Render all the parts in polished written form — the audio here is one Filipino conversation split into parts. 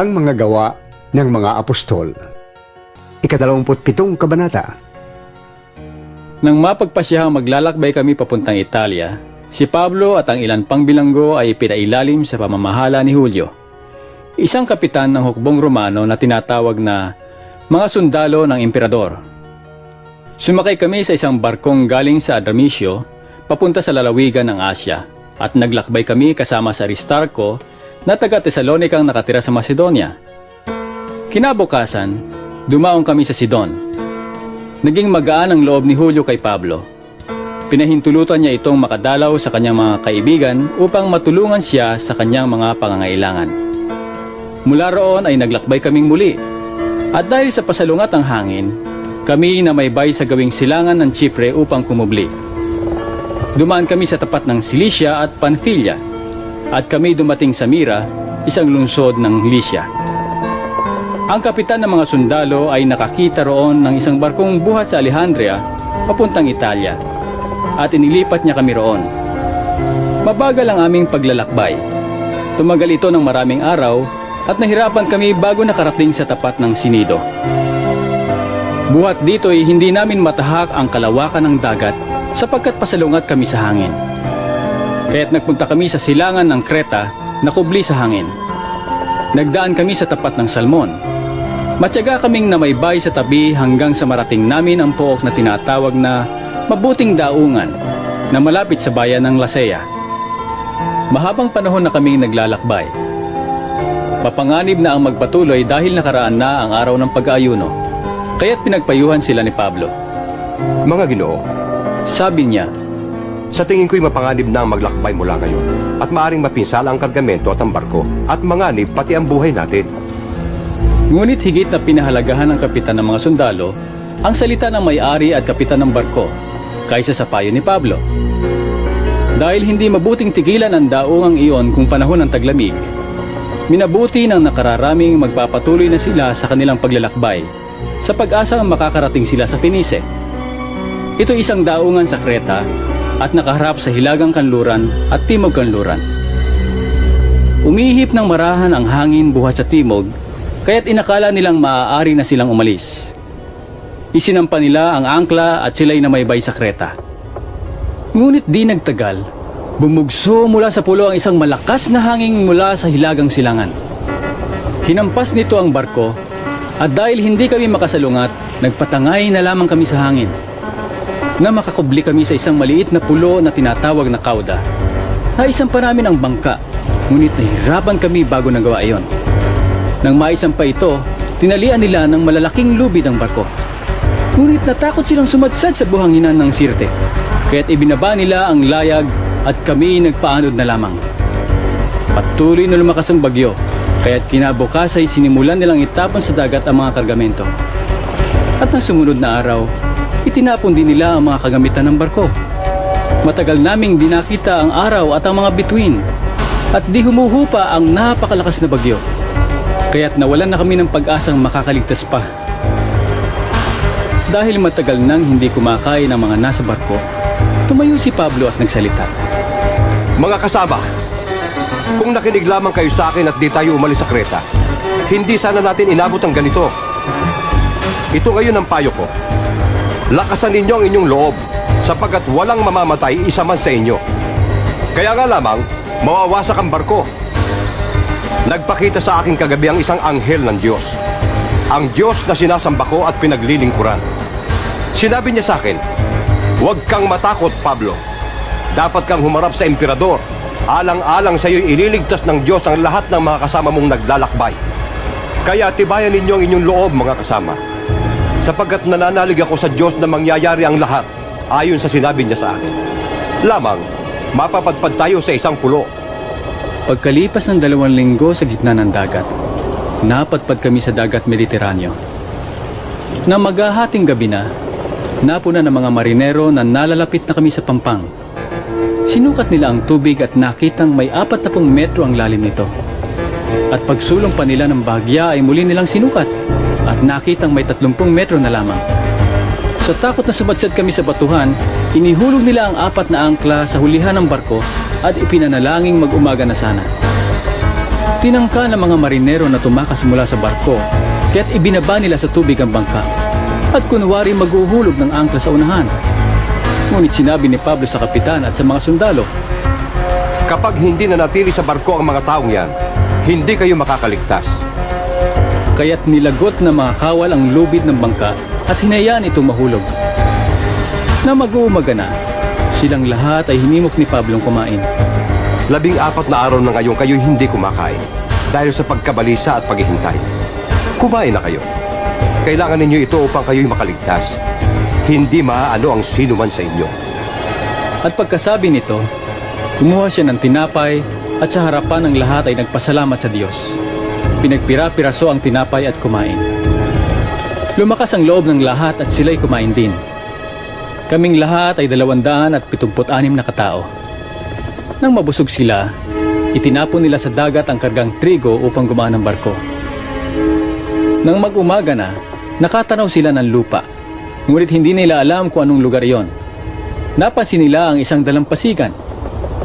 Ang mga gawa ng mga apostol. 27 kabanata. Nang mapagpasyahang maglalakbay kami papuntang Italia, si Pablo at ang ilan pang bilanggo ay pinailalim sa pamamahala ni Julio, isang kapitan ng hukbong Romano na tinatawag na mga sundalo ng emperador. Sumakay kami sa isang barkong galing sa Adramitio papunta sa lalawigan ng Asya at naglakbay kami kasama sa Aristarco na taga Tesalonikang nakatira sa Macedonia. Kinabukasan, dumaong kami sa Sidon. Naging magaan ang loob ni Julio kay Pablo. Pinahintulutan niya itong makadalaw sa kanyang mga kaibigan upang matulungan siya sa kanyang mga pangangailangan. Mula roon ay naglakbay kaming muli. At dahil sa pasalungat ng hangin, kami namaybay sa gawing silangan ng Chipre upang kumubli. Dumaan kami sa tapat ng Cilicia at Pamphylia, at kami dumating sa Mira, isang lungsod ng Lycia. Ang kapitan ng mga sundalo ay nakakita roon ng isang barkong buhat sa Alejandria papuntang Italia, at inilipat niya kami roon. Mabagal ang aming paglalakbay. Tumagal ito ng maraming araw at nahirapan kami bago nakarating sa tapat ng Sinido. Buhat dito ay hindi namin matahak ang kalawakan ng dagat sapagkat pasalungat kami sa hangin. Kaya't nagpunta kami sa silangan ng Kreta na kubli sa hangin. Nagdaan kami sa tapat ng Salmon. Matyaga kaming namaybay sa tabi hanggang sa marating namin ang pook na tinatawag na Mabuting Daungan na malapit sa bayan ng Lasea. Mahabang panahon na kaming naglalakbay. Papanganib na ang magpatuloy dahil nakaraan na ang araw ng pag-aayuno, kaya't pinagpayuhan sila ni Pablo. Mga Ginoo, Sabi niya, sa tingin ko'y mapanganib na ang maglakbay mula ngayon at maaring mapinsala ang kargamento at ang barko at manganib pati ang buhay natin. ngunit higit na pinahalagahan ng kapitan ng mga sundalo ang salita ng may-ari at kapitan ng barko kaysa sa payo ni Pablo. Dahil hindi mabuting tigilan ang daungang iyon kung panahon ng taglamig, minabuti ng nakararaming magpapatuloy na sila sa kanilang paglalakbay sa pag-asang makakarating sila sa Fenice. Ito isang daungan sa Kreta at nakaharap sa hilagang kanluran at timog kanluran. Umihip ng marahan ang hangin buhat sa timog, kaya't inakala nilang maaari na silang umalis. Isinampa nila ang angkla at sila'y namaybay sa Kreta. Ngunit di nagtagal, bumugso mula sa pulo ang isang malakas na hangin mula sa hilagang silangan. Hinampas nito ang barko at dahil hindi kami makasalungat, nagpatangay na lamang kami sa hangin. Na makakubli kami sa isang maliit na pulo na tinatawag na Cauda. Naisampa namin ang bangka, ngunit nahirapan kami bago nagawa iyon. Nang maisampa ito, tinalian nila ng malalaking lubid ang barko. Ngunit natakot silang sumadsad sa buhanginan ng Sirte, kaya't ibinaba nila ang layag at kami nagpaanod na lamang. Patuloy na lumakas ang bagyo, kaya't kinabukas ay sinimulan nilang itapon sa dagat ang mga kargamento. At nang sumunod na araw, itinapon din nila ang mga kagamitan ng barko. Matagal naming dinakita ang araw at ang mga bituin, at di humuhupa ang napakalakas na bagyo. Kaya't nawalan na kami ng pag-asang makakaligtas pa. Dahil matagal nang hindi kumakain ang mga nasa barko, tumayo si Pablo at nagsalita. Mga kasama, kung nakinig lamang kayo sa akin at di tayo umalis sa Kreta, hindi sana natin inabot ang ganito. Ito ngayon ang payo ko. Lakasan ninyo ang inyong loob, sapagkat walang mamamatay isa man sa inyo. Kaya nga lamang, mawawasak ang barko. Nagpakita sa akin kagabi ang isang anghel ng Diyos. Ang Diyos na sinasamba ko at pinaglilingkuran. Sinabi niya sa akin, huwag kang matakot, Pablo. Dapat kang humarap sa emperador. Alang-alang sa iyo'y ililigtas ng Diyos ang lahat ng mga kasama mong naglalakbay. Kaya tibayan ninyo ang inyong loob, mga kasama. Sapagkat nananalig ako sa Diyos na mangyayari ang lahat ayon sa sinabi niya sa akin. Lamang, mapapadpad tayo sa isang pulo. Pagkalipas ng 2 linggo sa gitna ng dagat, napadpad kami sa dagat Mediteraneo. Nang maghahating gabi na, napuna ng mga marinero na nalalapit na kami sa pampang. Sinukat nila ang tubig at nakitang may 40 metro ang lalim nito. At pagsulong pa nila ng bahagya ay muli nilang sinukat at nakitang may 30 metro na lamang. Sa takot na sumadsad kami sa batuhan, inihulog nila ang 4 na angkla sa hulihan ng barko at ipinanalangin mag-umaga na sana. Tinangka ng mga marinero na tumakas mula sa barko, kaya't ibinaba nila sa tubig ang bangka at kunwari maghuhulog ng angkla sa unahan. Ngunit sinabi ni Pablo sa kapitan at sa mga sundalo, Kapag hindi nanatili sa barko ang mga taong yan, hindi kayo makakaligtas. kaya't nilagot ng mga kawal ang lubid ng bangka at hinayaan itong mahulog. Na mag-uumaga na, silang lahat ay hinimok ni Pablong kumain. 14 na araw na ngayon kayo hindi kumakain dahil sa pagkabalisa at paghihintay. Kumain na kayo. Kailangan ninyo ito upang kayo'y makaligtas. Hindi maaano ang sino man sa inyo. At pagkasabi nito, kumuha siya ng tinapay at sa harapan ng lahat ay nagpasalamat sa Diyos. Pinagpira-piraso ang tinapay at kumain. Lumakas ang loob ng lahat at sila'y kumain din. Kaming lahat ay 276 na katao. Nang mabusog sila, itinapon nila sa dagat ang kargang trigo upang gumaan ang barko. Nang mag-umaga na, nakatanaw sila ng lupa, ngunit hindi nila alam kung anong lugar iyon. Napansin nila ang isang dalampasigan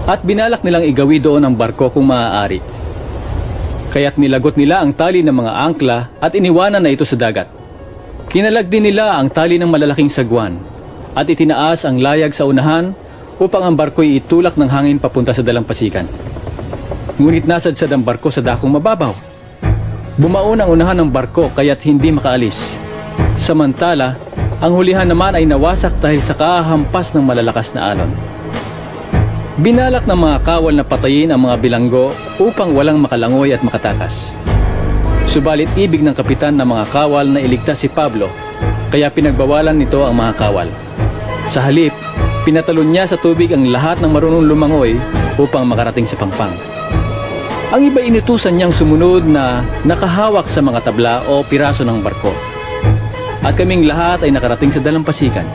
at binalak nilang igawi doon ang barko kung maaari. Kaya't nilagot nila ang tali ng mga angkla at iniwanan na ito sa dagat. Kinalag din nila ang tali ng malalaking sagwan at itinaas ang layag sa unahan upang ang barko'y itulak ng hangin papunta sa dalampasigan. Ngunit nasadsad ang barko sa dakong mababaw. Bumaon ang unahan ng barko kaya't hindi makaalis. Samantala, ang hulihan naman ay nawasak dahil sa kahampas ng malalakas na alon. Binalak ng mga kawal na patayin ang mga bilanggo upang walang makalangoy at makatakas. Subalit ibig ng kapitan ng mga kawal na iligtas si Pablo, kaya pinagbawalan nito ang mga kawal. Sa halip, pinatalon niya sa tubig ang lahat ng marunong lumangoy upang makarating sa pangpang. Ang iba inutusan niyang sumunod na nakahawak sa mga tabla o piraso ng barko. At kaming lahat ay nakarating sa dalampasigan.